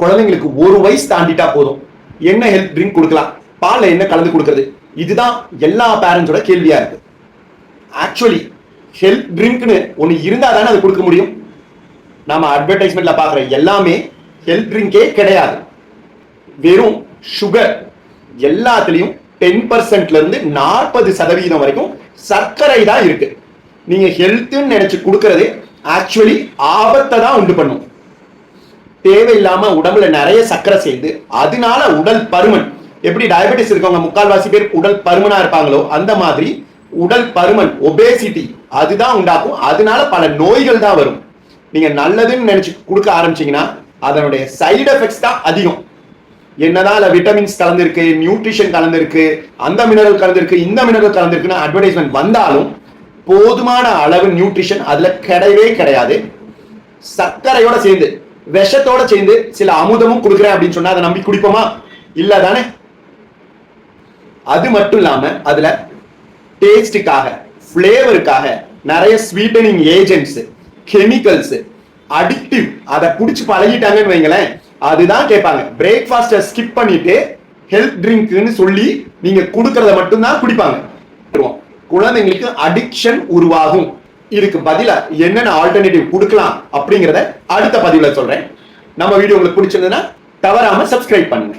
குழந்தைங்களுக்கு 1 வயசு தாண்டிட்டா போதும் என்ன ஹெல்த் ட்ரிங்க் கொடுக்கலாம், பால்ல என்ன கலந்து கொடுக்கிறது, இதுதான் எல்லா பேரண்ட்ஸோட கேள்வியா இருக்கு. ஆக்சுவலி ஹெல்த் ட்ரிங்க்னு ஒன்னு இருந்தா தானே அது கொடுக்க முடியும். நாம அட்வர்டைஸ்மெண்ட்ல பாக்குற எல்லாமே ஹெல்த் ட்ரிங்கே கிடையாது. வெறும் சுகர், எல்லாத்துலயும் 10% இருந்து 40% வரைக்கும் சர்க்கரை தான் இருக்கு. நீங்க ஹெல்த் நினைச்சு கொடுக்கறது ஆக்சுவலி ஆபத்தை தான் உண்டு பண்ணும். தேவையில்லாம உடம்புல நிறைய சர்க்கரை சேர்ந்து அதனால உடல் பருமன், எப்படி டயபெட்டிஸ் இருக்கவங்க 3/4 பேர் உடல் பருமனா இருப்பாங்களோ அந்த மாதிரி உடல் பருமன், ஒபேசிட்டி அதுதான் உண்டாக்கும். அதனால பல நோய்கள் தான் வரும். நீங்க நல்லதுன்னு நினைச்சு கொடுக்க ஆரம்பிச்சீங்கன்னா அதனுடைய சைடு எஃபெக்ட்ஸ் தான் அதிகம். என்னதான் விட்டமின்ஸ் கலந்துருக்கு, நியூட்ரிஷன் கலந்துருக்கு, அந்த மினரல் கலந்துருக்கு, இந்த மினரல் கலந்துருக்குன்னு அட்வர்டைஸ்மெண்ட் வந்தாலும் போதுமான அளவு நியூட்ரிஷன் அதுல கிடையவே கிடையாது. சர்க்கரையோட சேர்ந்து விஷத்தோட சேர்ந்து சில அமுதமும் கொடுக்குறேன் அப்படின்னு சொன்னா அதை நம்பி குடிப்போமா? இல்ல தானே. அது மட்டும் இல்லாம அதுல டேஸ்டுக்காக, ஃபிளேவருக்காக நிறைய ஸ்வீட்டனிங் ஏஜென்ட்ஸ், கெமிக்கல்ஸ், அடிக்டிவ், அதை குடிச்சு பழகிட்டாங்கன்னு வைங்களேன், அதுதான் கேட்பாங்க. பிரேக்ஃபாஸ்ட ஸ்கிப் பண்ணிட்டு ஹெல்த் ட்ரிங்க்னு சொல்லி நீங்க கொடுக்கறத மட்டும்தான் குடிப்பாங்க. குழந்தைங்களுக்கு அடிக்ஷன் உருவாகும். இதுக்கு பதிலா என்னென்ன ஆல்டர்னேட்டிவ் கொடுக்கலாம் அப்படிங்கறத அடுத்த பதிவுல சொல்றேன். நம்ம வீடியோ உங்களுக்கு பிடிச்சிருந்ததுன்னா தவறாம சப்ஸ்கிரைப் பண்ணுங்க.